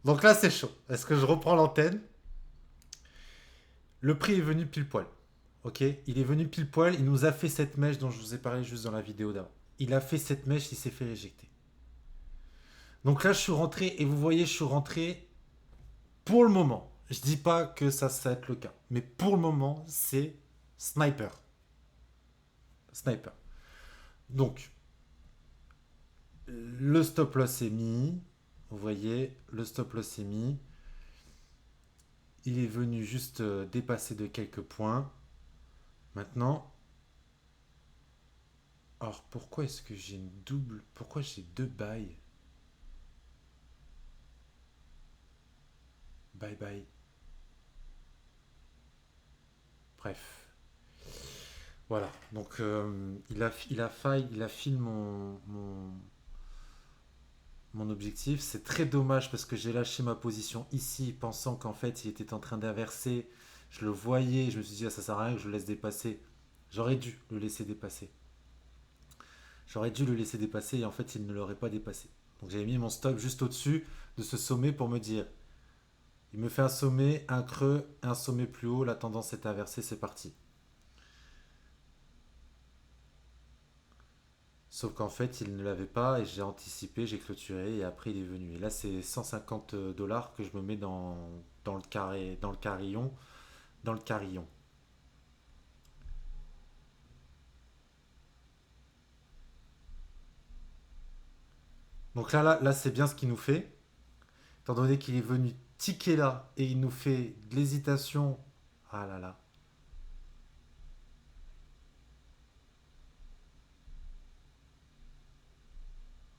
Donc là, c'est chaud. Est-ce que je reprends l'antenne? Le prix est venu pile poil. Ok, il est venu pile poil. Il nous a fait cette mèche dont je vous ai parlé juste dans la vidéo d'avant. Il a fait cette mèche, il s'est fait éjecter. Donc là, je suis rentré et vous voyez, je suis rentré pour le moment. Je dis pas que ça va être le cas, mais pour le moment, c'est sniper. Sniper. Donc, le stop loss est mis. Vous voyez, le stop loss est mis. Il est venu juste dépasser de quelques points. Maintenant, alors pourquoi est-ce que j'ai une double. Pourquoi j'ai deux buys? Bye bye. Bref. Voilà. Donc il a fil mon objectif. C'est très dommage parce que j'ai lâché ma position ici pensant qu'en fait il était en train d'inverser. Je le voyais, je me suis dit ah, ça sert à rien que je le laisse dépasser. J'aurais dû le laisser dépasser. J'aurais dû le laisser dépasser et en fait il ne l'aurait pas dépassé. Donc j'avais mis mon stop juste au-dessus de ce sommet pour me dire il me fait un sommet, un creux, un sommet plus haut, la tendance est inversée, c'est parti. Sauf qu'en fait, il ne l'avait pas et j'ai anticipé, j'ai clôturé et après il est venu. Et là, c'est 150 dollars que je me mets dans le carré, dans le carillon, dans le carillon. Donc là, c'est bien ce qu'il nous fait. Étant donné qu'il est venu ticker là et il nous fait de l'hésitation. Ah là là.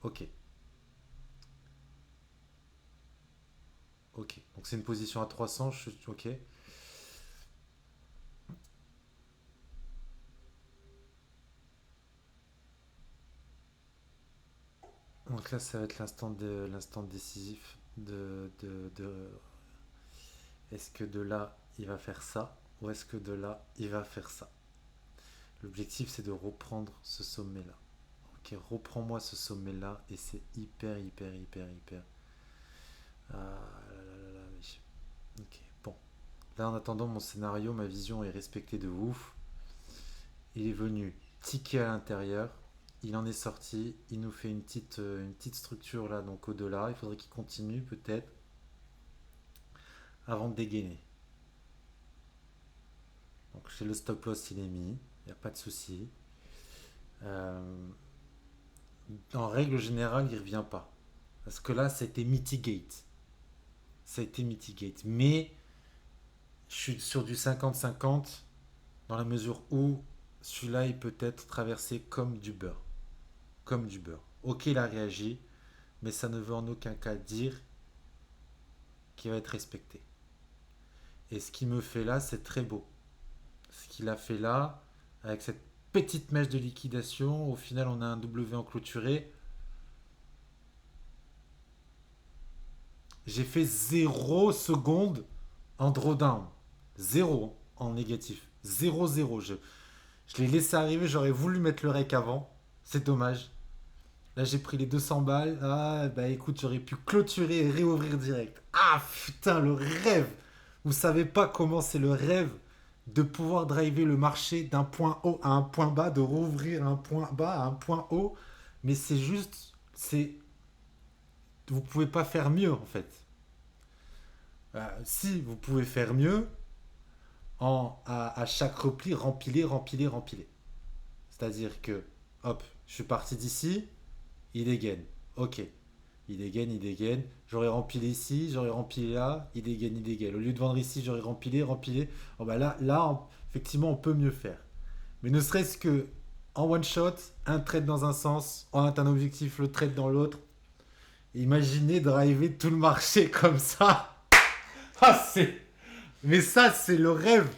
Ok. Ok. Donc c'est une position à 300. Ok. Donc là, ça va être l'instant décisif est-ce que de là, il va faire ça ou est-ce que de là, il va faire ça. L'objectif, c'est de reprendre ce sommet-là. Ok, reprends-moi ce sommet-là et c'est hyper, hyper, hyper, hyper. Ah là là là là, ok, bon. Là, en attendant mon scénario, ma vision est respectée de ouf. Il est venu ticker à l'intérieur. Il en est sorti. Il nous fait une petite structure là, donc au-delà. Il faudrait qu'il continue peut-être avant de dégainer. Donc chez le stop loss, il est mis. Il n'y a pas de souci. Euh, En règle générale, il ne revient pas. Parce que là, ça a été mitigate. Ça a été mitigate. Mais je suis sur du 50-50 dans la mesure où celui-là, il peut être traversé comme du beurre. Comme du beurre. Ok, il a réagi, mais ça ne veut en aucun cas dire qu'il va être respecté. Et ce qu'il me fait là, c'est très beau. Ce qu'il a fait là, avec cette petite mèche de liquidation, au final, on a un W en clôturé. J'ai fait 0 seconde en drawdown. Zéro en négatif. 0-0. Je l'ai laissé arriver, j'aurais voulu mettre le rec avant. C'est dommage. Là, j'ai pris les 200 balles. Ah, bah écoute, j'aurais pu clôturer et réouvrir direct. Ah, putain, le rêve. Vous savez pas comment c'est le rêve de pouvoir driver le marché d'un point haut à un point bas, de rouvrir un point bas à un point haut. Mais c'est juste, c'est, vous pouvez pas faire mieux en fait. Si vous pouvez faire mieux, à chaque repli, rempiler, rempiler, rempiler. C'est-à-dire que, hop, je suis parti d'ici, il dégaine. Ok, il dégaine. J'aurais rempilé ici, j'aurais rempilé là, il dégaine. Au lieu de vendre ici, j'aurais rempilé, rempilé. Oh bah effectivement, on peut mieux faire. Mais ne serait-ce que en one shot, un trade dans un sens, on a un objectif, le trade dans l'autre. Imaginez driver tout le marché comme ça. Ah, c'est. Mais ça, c'est le rêve.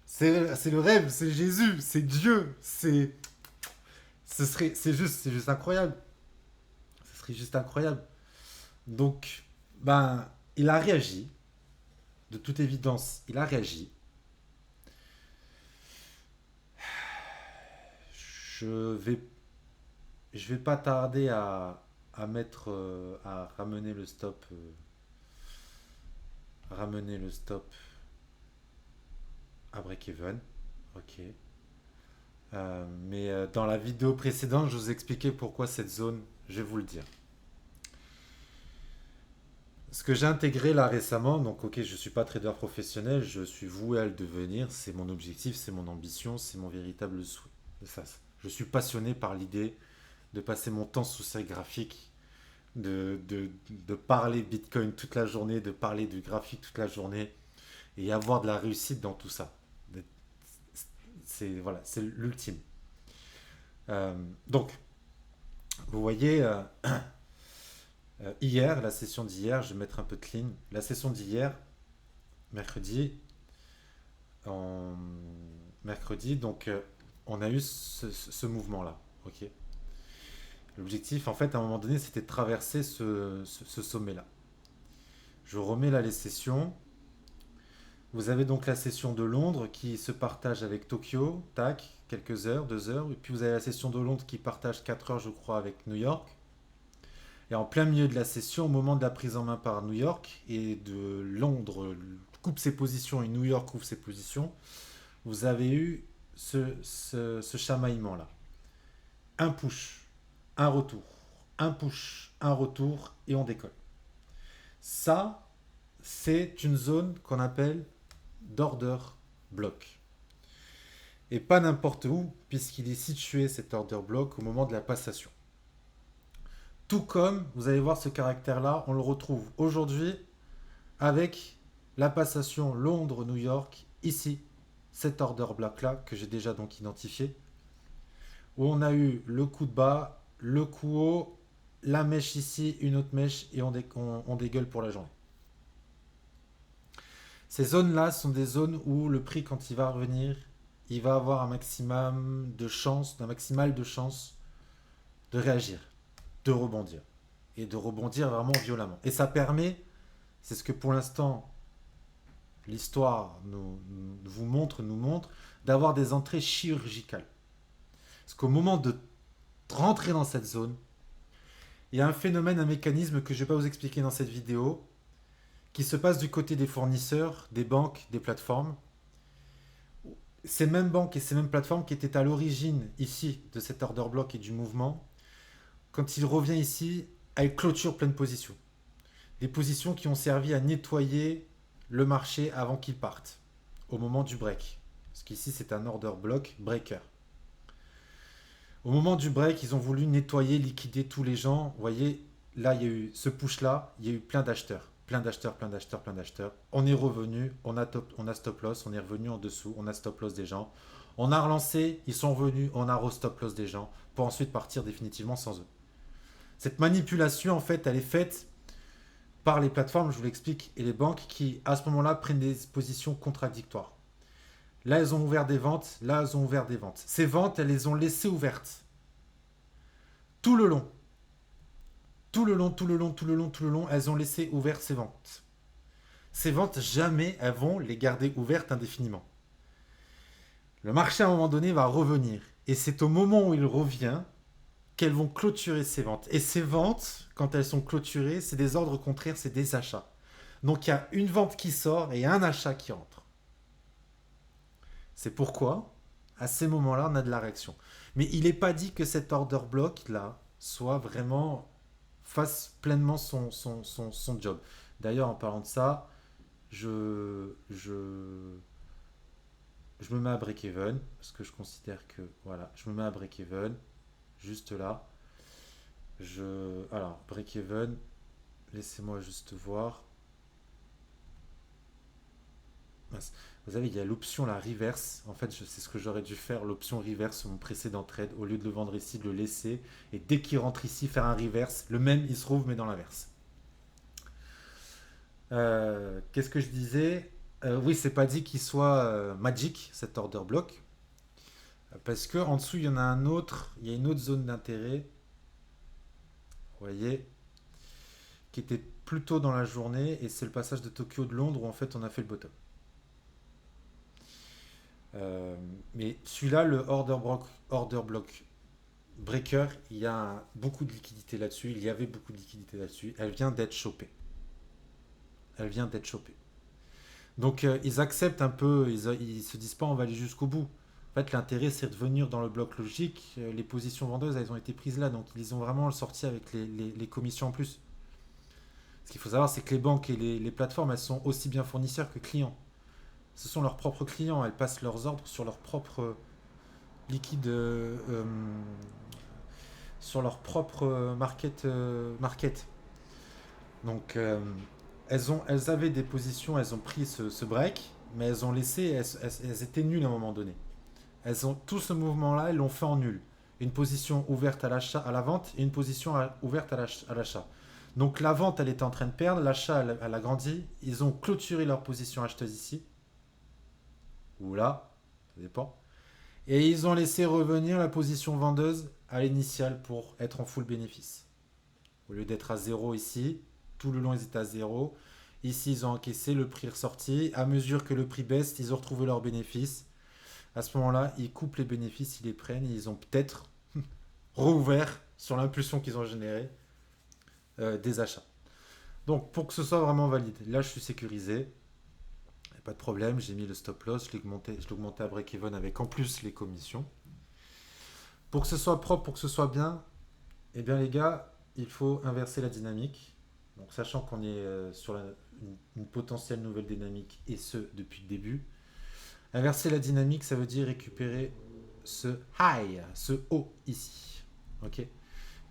C'est le rêve, c'est Jésus, c'est Dieu, c'est juste incroyable. Ce serait juste incroyable. Donc, ben, il a réagi. De toute évidence, il a réagi. Je vais, je vais pas tarder à mettre, à ramener le stop. ramener le stop à break-even. Ok. Mais dans la vidéo précédente, je vous expliquais pourquoi cette zone, je vais vous le dire. Ce que j'ai intégré là récemment, donc ok, je ne suis pas trader professionnel, je suis voué à le devenir, c'est mon objectif, c'est mon ambition, c'est mon véritable souhait. Ça, je suis passionné par l'idée de passer mon temps sous ces graphiques, de parler Bitcoin toute la journée, de parler du graphique toute la journée et avoir de la réussite dans tout ça. C'est voilà, c'est l'ultime. Donc, vous voyez, hier, la session d'hier, je vais mettre un peu de clean. La session d'hier, mercredi, en mercredi, donc on a eu ce mouvement-là. Ok. L'objectif, en fait, à un moment donné, c'était de traverser ce sommet-là. Je remets là les sessions. Vous avez donc la session de Londres qui se partage avec Tokyo, tac, quelques heures, 2 heures. Et puis vous avez la session de Londres qui partage 4 heures, je crois, avec New York. Et en plein milieu de la session, au moment de la prise en main par New York et de Londres coupe ses positions et New York coupe ses positions, vous avez eu ce chamaillement-là. Un push, un retour, un push, un retour et on décolle. Ça, c'est une zone qu'on appelle d'order block. Et pas n'importe où, puisqu'il est situé cet order block au moment de la passation. Tout comme, vous allez voir ce caractère-là, on le retrouve aujourd'hui avec la passation Londres-New York, ici, cet order block-là que j'ai déjà donc identifié, où on a eu le coup de bas, le coup haut, la mèche ici, une autre mèche, et on dégueule pour la journée. Ces zones-là sont des zones où le prix, quand il va revenir, il va avoir un maximum de chance, un maximal de chance de réagir, de rebondir. Et de rebondir vraiment violemment. Et ça permet, c'est ce que pour l'instant l'histoire nous montre, d'avoir des entrées chirurgicales. Parce qu'au moment de rentrer dans cette zone, il y a un phénomène, un mécanisme que je ne vais pas vous expliquer dans cette vidéo, qui se passe du côté des fournisseurs, des banques, des plateformes. Ces mêmes banques et ces mêmes plateformes qui étaient à l'origine ici de cet order block et du mouvement, quand il revient ici, elle clôture pleine position. Des positions qui ont servi à nettoyer le marché avant qu'il parte, au moment du break. Parce qu'ici c'est un order block breaker. Au moment du break, ils ont voulu nettoyer, liquider tous les gens. Vous voyez, là il y a eu ce push là, il y a eu plein d'acheteurs. Plein d'acheteurs, plein d'acheteurs, plein d'acheteurs. On est revenu, on a stop loss, on est revenu en dessous, on a stop loss des gens. On a relancé, ils sont revenus, on a re-stop loss des gens, pour ensuite partir définitivement sans eux. Cette manipulation, en fait, elle est faite par les plateformes, je vous l'explique, et les banques qui, à ce moment-là, prennent des positions contradictoires. Là, elles ont ouvert des ventes, là, elles ont ouvert des ventes. Ces ventes, elles les ont laissées ouvertes. Tout le long. Tout le long, tout le long, tout le long, tout le long, elles ont laissé ouvertes ces ventes. Ces ventes, jamais elles vont les garder ouvertes indéfiniment. Le marché, à un moment donné, va revenir. Et c'est au moment où il revient qu'elles vont clôturer ces ventes. Et ces ventes, quand elles sont clôturées, c'est des ordres contraires, c'est des achats. Donc il y a une vente qui sort et un achat qui entre. C'est pourquoi, à ces moments-là, on a de la réaction. Mais il n'est pas dit que cet order block-là soit vraiment fasse pleinement son job. D'ailleurs, en parlant de ça, je me mets à break-even, parce que je considère que, voilà, je me mets à break-even, juste là. Alors, break-even, laissez-moi juste voir. Vous savez, il y a l'option la reverse. En fait, c'est ce que j'aurais dû faire, l'option reverse sur mon précédent trade. Au lieu de le vendre ici, de le laisser. Et dès qu'il rentre ici, faire un reverse. Le même, il se trouve, mais dans l'inverse. Qu'est-ce que je disais? Oui, c'est pas dit qu'il soit magic, cet order block. Parce que en dessous, il y en a un autre. Il y a une autre zone d'intérêt. Vous voyez, qui était plutôt dans la journée. Et c'est le passage de Tokyo de Londres où en fait on a fait le bottom. Mais celui-là, le order block breaker, il y a beaucoup de liquidité là-dessus. Il y avait beaucoup de liquidité là-dessus. Elle vient d'être chopée. Elle vient d'être chopée. Donc ils acceptent un peu, ils se disent pas on va aller jusqu'au bout. En fait, l'intérêt c'est de venir dans le bloc logique. Les positions vendeuses, elles ont été prises là, donc ils ont vraiment sorti avec les commissions en plus. Ce qu'il faut savoir, c'est que les banques et les plateformes, elles sont aussi bien fournisseurs que clients. Ce sont leurs propres clients, elles passent leurs ordres sur leur propre liquide, sur leur propre market. Donc elles avaient des positions, elles ont pris ce break, mais elles ont laissé, elles étaient nulles à un moment donné. Elles ont tout ce mouvement-là, elles l'ont fait en nul. Une position ouverte à l'achat, à la vente, et une position ouverte à l'achat. Donc la vente, elle était en train de perdre, l'achat, elle a grandi. Ils ont clôturé leur position acheteuse ici, ou là, ça dépend. Et ils ont laissé revenir la position vendeuse à l'initiale pour être en full bénéfice. Au lieu d'être à zéro ici, tout le long ils étaient à zéro. Ici ils ont encaissé, le prix est ressorti. À mesure que le prix baisse, ils ont retrouvé leurs bénéfices. À ce moment-là, ils coupent les bénéfices, ils les prennent et ils ont peut-être rouvert sur l'impulsion qu'ils ont générée des achats. Donc pour que ce soit vraiment valide, là je suis sécurisé, pas de problème, j'ai mis le stop loss, je l'ai augmenté à break-even avec en plus les commissions. Pour que ce soit propre, pour que ce soit bien, eh bien les gars, il faut inverser la dynamique. Donc sachant qu'on est sur une potentielle nouvelle dynamique et ce depuis le début. Inverser la dynamique, ça veut dire récupérer ce high, ce haut ici. Ok.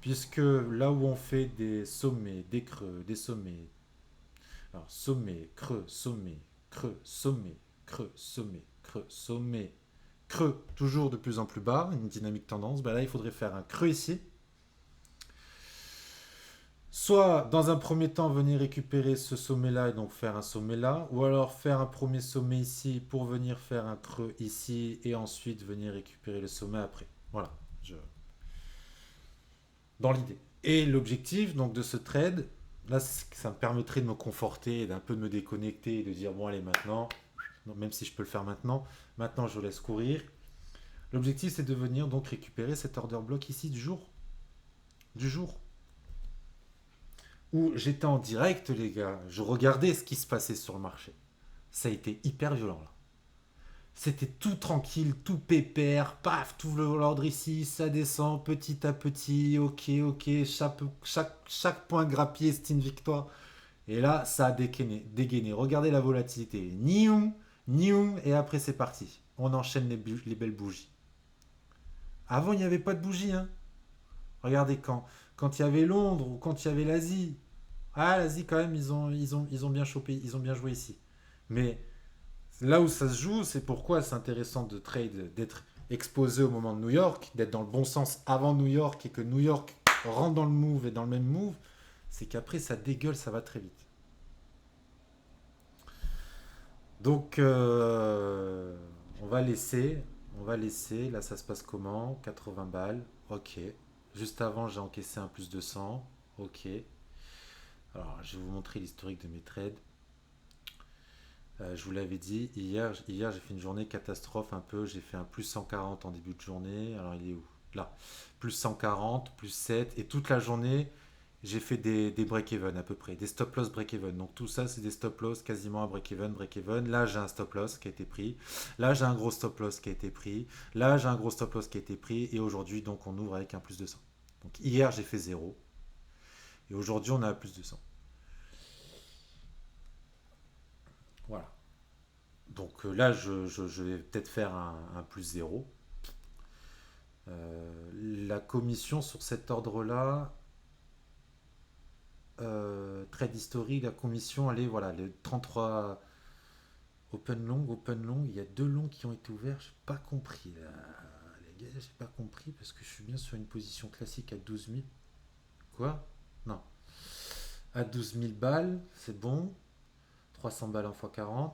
Puisque là où on fait des sommets, des creux, des sommets, alors sommet, creux, sommet, creux, sommet, creux, sommet, creux, sommet, creux, toujours de plus en plus bas, une dynamique tendance, ben là il faudrait faire un creux ici. Soit dans un premier temps venir récupérer ce sommet là et donc faire un sommet là, ou alors faire un premier sommet ici pour venir faire un creux ici et ensuite venir récupérer le sommet après. Voilà, dans l'idée. Et l'objectif donc de ce trade, là ça me permettrait de me conforter et d'un peu de me déconnecter et de dire bon allez maintenant, même si je peux le faire maintenant, maintenant je laisse courir. L'objectif c'est de venir donc récupérer cet order block ici du jour où j'étais en direct les gars, je regardais ce qui se passait sur le marché. Ça a été hyper violent là. C'était tout tranquille, tout pépère, paf, tout l'ordre ici, ça descend petit à petit, ok, chaque point grappillé c'est une victoire. Et là, ça a dégainé. Regardez la volatilité. Nium, nium, et après c'est parti. On enchaîne les belles bougies. Avant, il n'y avait pas de bougies. Hein. Regardez quand il y avait Londres ou quand il y avait l'Asie. Ah, l'Asie, quand même, ils ont bien chopé, ils ont bien joué ici. Mais là où ça se joue, c'est pourquoi c'est intéressant de trade, d'être exposé au moment de New York, d'être dans le bon sens avant New York et que New York rentre dans le move et dans le même move, c'est qu'après ça dégueule, ça va très vite. Donc, on va laisser. Là, ça se passe comment? 80 balles. Ok. Juste avant, j'ai encaissé un plus 200. Ok. Alors, je vais vous montrer l'historique de mes trades. Je vous l'avais dit, hier j'ai fait une journée catastrophe un peu. J'ai fait un plus 140 en début de journée. Alors, il est où? Là. Plus 140, plus 7. Et toute la journée, j'ai fait des break-even à peu près, des stop-loss break-even. Donc tout ça, c'est des stop-loss quasiment à break-even, break-even. Là, j'ai un stop-loss qui a été pris. Là, j'ai un gros stop-loss qui a été pris. Là, j'ai un gros stop-loss qui a été pris. Et aujourd'hui, donc, on ouvre avec un plus 200. Donc hier, j'ai fait zéro. Et aujourd'hui, on a un plus 200. Voilà. Donc là, je vais peut-être faire un plus zéro. La commission sur cet ordre-là, trade history, la commission, elle est voilà, les 33 open long, il y a deux longs qui ont été ouverts, j'ai pas compris là. Les gars, j'ai pas compris parce que je suis bien sur une position classique à 12 000. Quoi? Non. À 12 000 balles, c'est bon. 300 balles en x40.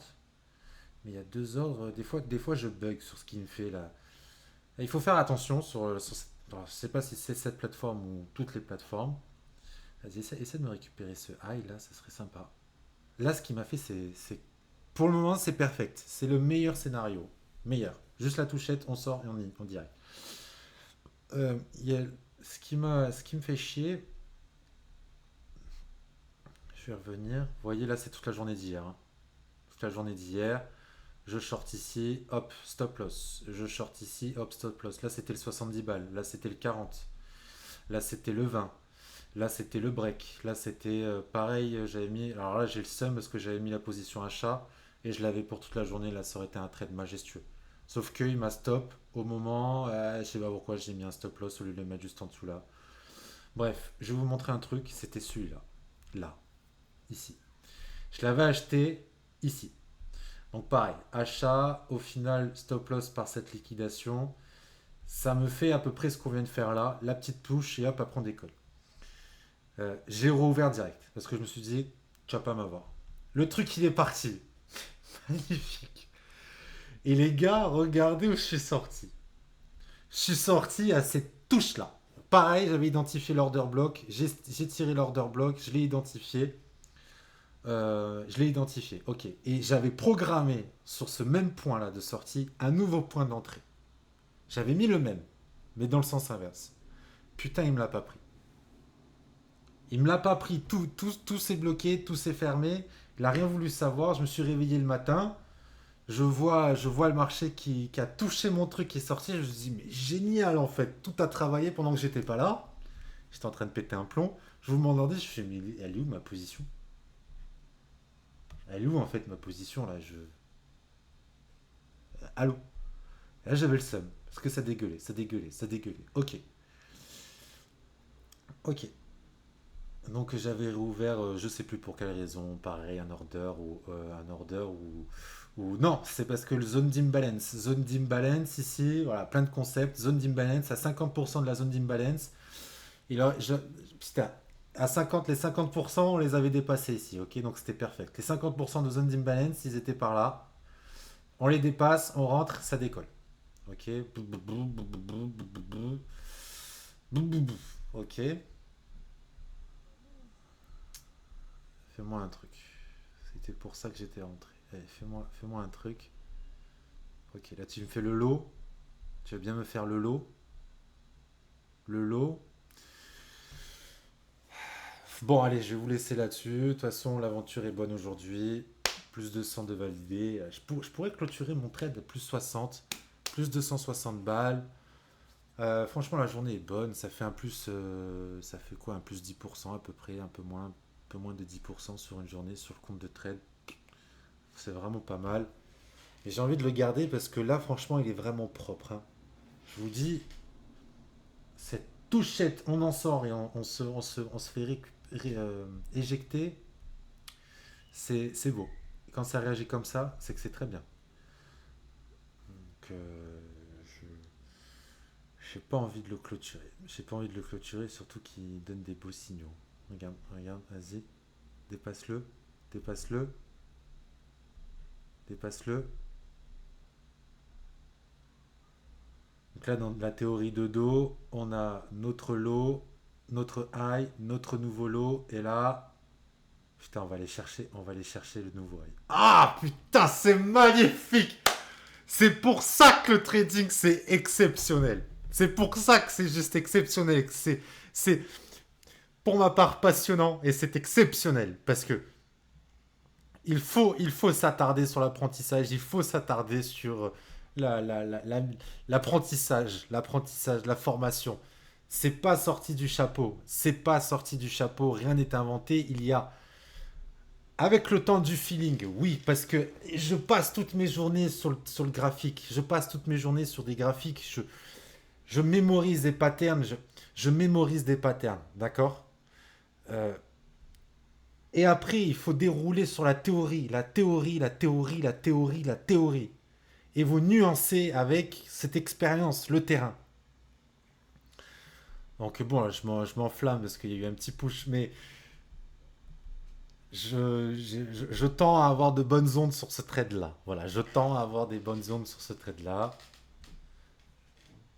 Mais il y a deux ordres. Des fois, je bug sur ce qu'il me fait là. Il faut faire attention sur alors, je sais pas si c'est cette plateforme ou toutes les plateformes. Vas-y, essaie de me récupérer ce high là, ça serait sympa. Là, ce qui m'a fait, pour le moment, c'est perfect. C'est le meilleur scénario. Meilleur. Juste la touchette, on sort et on dirait. Il y a, ce qui me fait chier, je vais revenir. Vous voyez, là, c'est toute la journée d'hier. Hein. toute la journée d'hier. Je short ici, hop, stop loss. Je short ici, hop, stop loss. Là, c'était le 70 balles. Là, c'était le 40. Là, c'était le 20. Là, c'était le break. Là, c'était pareil. J'avais mis. Alors là, j'ai le seum parce que j'avais mis la position achat et je l'avais pour toute la journée. Là, ça aurait été un trade majestueux. Sauf qu'il m'a stop au moment. Je sais pas pourquoi j'ai mis un stop loss au lieu de le mettre juste en dessous là. Bref, je vais vous montrer un truc. C'était celui-là. Là, ici. Je l'avais acheté ici. Donc pareil, achat, au final, stop loss par cette liquidation. Ça me fait à peu près ce qu'on vient de faire là. La petite touche et hop, après on décolle. J'ai rouvert direct parce que je me suis dit, tu vas pas m'avoir. Le truc, il est parti. Magnifique. Et les gars, regardez où je suis sorti. Je suis sorti à cette touche-là. Pareil, j'avais identifié l'order block. J'ai tiré l'order block, je l'ai identifié. Ok. Et j'avais programmé sur ce même point-là de sortie un nouveau point d'entrée. J'avais mis le même, mais dans le sens inverse. Putain, il me l'a pas pris. Il me l'a pas pris. Tout s'est bloqué, tout s'est fermé. Il a rien voulu savoir. Je me suis réveillé le matin. Je vois le marché qui a touché mon truc qui est sorti. Je me suis dit, mais génial en fait. Tout a travaillé pendant que j'étais pas là. J'étais en train de péter un plomb. Je vous demandais, je fais, mais elle est où ma position? Elle est où en fait ma position là? Allô? Là j'avais le seum. Parce que ça dégueulait, ça dégueulait, ça dégueulait. Ok. Ok. Donc j'avais rouvert, je sais plus pour quelle raison, pareil, un order ou non, c'est parce que le zone d'imbalance ici, voilà, plein de concepts, zone d'imbalance à 50% de la zone d'imbalance. Il a, je, putain, à 50, les 50%, on les avait dépassés ici, ok, donc c'était parfait. Les 50% de zone d'imbalance, ils étaient par là. On les dépasse, on rentre, ça décolle. Ok. Ok. Fais-moi un truc. C'était pour ça que j'étais rentré. Allez, fais-moi un truc. Ok, là tu me fais le lot. Tu vas bien me faire le lot. Le lot. Bon, allez, je vais vous laisser là-dessus. De toute façon, l'aventure est bonne aujourd'hui. Plus de 100 de validé. Je pourrais clôturer mon trade à plus 60. Plus 260 balles. Franchement, la journée est bonne. Ça fait un plus. Ça fait quoi? Un plus 10% à peu près. Un peu moins de 10% sur une journée sur le compte de trade. C'est vraiment pas mal. Et j'ai envie de le garder parce que là, franchement, il est vraiment propre, hein. Je vous dis, cette touchette, on en sort et on se fait éjecter. C'est beau. Quand ça réagit comme ça, c'est que c'est très bien. Donc, je j'ai pas envie de le clôturer. J'ai pas envie de le clôturer, surtout qu'il donne des beaux signaux. Regarde, regarde, vas-y. Dépasse-le. Dépasse-le. Dépasse-le. Donc là, dans la théorie de dos, on a notre lot, notre high, notre nouveau lot, et là, putain, on va aller chercher le nouveau high. Ah putain, c'est magnifique! C'est pour ça que le trading c'est exceptionnel. C'est pour ça que c'est juste exceptionnel. C'est pour ma part passionnant et c'est exceptionnel parce que il faut s'attarder sur l'apprentissage, il faut s'attarder sur l'apprentissage, la formation. C'est pas sorti du chapeau, c'est pas sorti du chapeau, rien n'est inventé. Il y a avec le temps du feeling, oui, parce que je passe toutes mes journées sur le graphique, je passe toutes mes journées sur des graphiques, je mémorise des patterns, je mémorise des patterns, d'accord. Euh, Et après, il faut dérouler sur la théorie, la théorie, la théorie, la théorie, la théorie. Et vous nuancez avec cette expérience, le terrain. Donc bon, là, je m'enflamme parce qu'il y a eu un petit push, mais je tends à avoir de bonnes ondes sur ce trade-là. Voilà, je tends à avoir des bonnes ondes sur ce trade-là.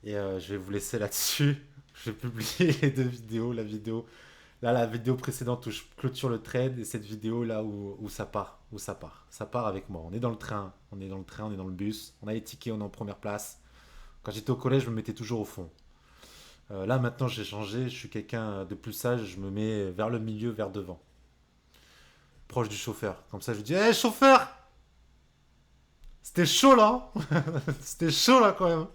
Et je vais vous laisser là-dessus. Je vais publier les deux vidéos. Là, la vidéo précédente où je clôture le trade et cette vidéo là où ça part. Où ça part. Ça part avec moi. On est dans le train. On est dans le train, on est dans le bus. On a les tickets, on est en première place. Quand j'étais au collège, je me mettais toujours au fond. Là, maintenant, j'ai changé. Je suis quelqu'un de plus sage. Je me mets vers le milieu, vers devant. Proche du chauffeur. Comme ça, je dis: Hé, chauffeur! C'était chaud là. C'était chaud là quand même.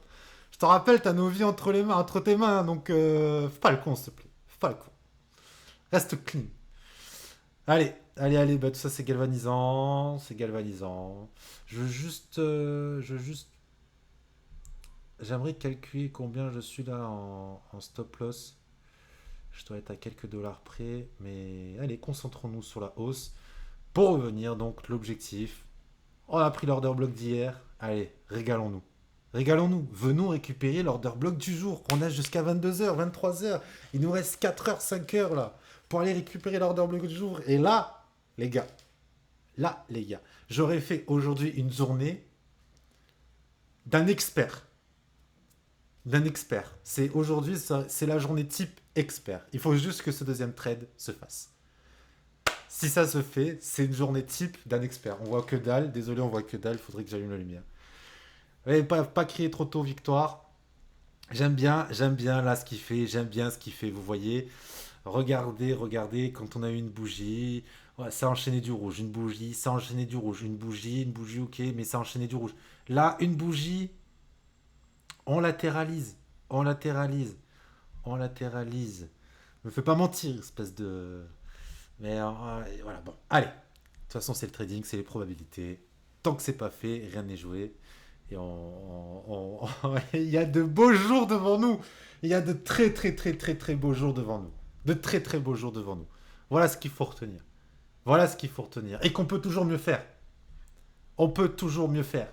Je te rappelle, t'as nos vies entre les mains, entre tes mains, donc fais pas le con, s'il te plaît. Fais pas le con. Reste clean. Allez, allez, allez, bah tout ça c'est galvanisant, c'est galvanisant. Je veux juste, j'aimerais calculer combien je suis là en stop loss. Je dois être à quelques dollars près, mais allez, concentrons-nous sur la hausse. Pour revenir, donc l'objectif, on a pris l'order block d'hier. Allez, régalons-nous. Régalons-nous. Venons récupérer l'order block du jour, qu'on a jusqu'à 22 h, 23 h. Il nous reste 4 h, 5 h là, pour aller récupérer l'order block du jour. Et les gars, les gars, j'aurais fait aujourd'hui une journée d'un expert. D'un expert. C'est aujourd'hui, c'est la journée type expert. Il faut juste que ce deuxième trade se fasse. Si ça se fait, c'est une journée type d'un expert. On voit que dalle. Désolé, on voit que dalle. Il faudrait que j'allume la lumière. Et pas crier trop tôt victoire. J'aime bien là ce qu'il fait. J'aime bien ce qu'il fait. Vous voyez, regardez, regardez. Quand on a eu une bougie, ouais, ça a enchaîné du rouge. Une bougie, ça a enchaîné du rouge. Une bougie, ok, mais ça a enchaîné du rouge. Là, une bougie, on latéralise. On latéralise. On latéralise. Me fais pas mentir, espèce de. Mais voilà, bon. Allez. De toute façon, c'est le trading, c'est les probabilités. Tant que c'est pas fait, rien n'est joué. Et il y a de beaux jours devant nous. Il y a de très très très très très beaux jours devant nous. De très très beaux jours devant nous. Voilà ce qu'il faut retenir. Voilà ce qu'il faut retenir. Et qu'on peut toujours mieux faire. On peut toujours mieux faire.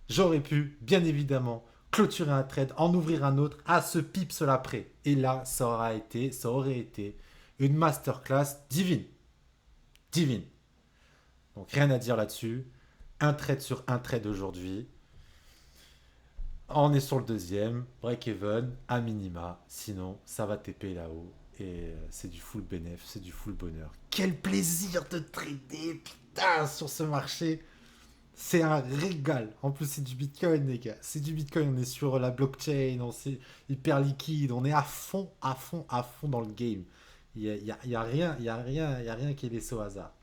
J'aurais pu, bien évidemment, clôturer un trade, en ouvrir un autre à ce pips là près. Et là, ça aurait été une masterclass divine. Divine. Donc rien à dire là-dessus. Un trade sur un trade aujourd'hui. On est sur le deuxième, break-even, à minima. Sinon, ça va TP là-haut. Et c'est du full bénéf, c'est du full bonheur. Quel plaisir de trader, putain, sur ce marché. C'est un régal. En plus, c'est du Bitcoin, les gars. C'est du Bitcoin. On est sur la blockchain, on est hyper liquide. On est à fond, à fond, à fond dans le game. Il y a rien, il y a rien qui est laissé au hasard.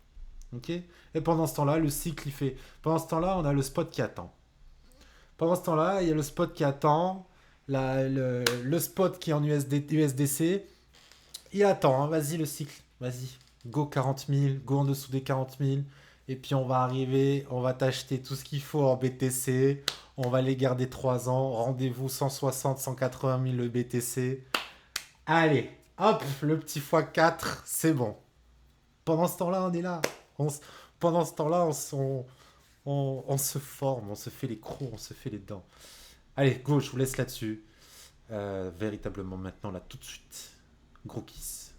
Ok. Et pendant ce temps-là, le cycle, il fait. Pendant ce temps-là, on a le spot qui attend. Pendant ce temps-là, il y a le spot qui attend. Le spot qui est en USDC. Il attend, hein. Vas-y, le cycle. Vas-y. Go 40 000. Go en dessous des 40 000. Et puis on va arriver. On va t'acheter tout ce qu'il faut en BTC. On va les garder 3 ans. Rendez-vous 160, 180 000 le BTC. Allez. Hop, le petit x4. C'est bon. Pendant ce temps-là, on est là. Pendant ce temps-là, on se forme, on se fait les crocs, on se fait les dents. Allez, go, je vous laisse là-dessus. Véritablement maintenant, là, tout de suite. Gros kiss.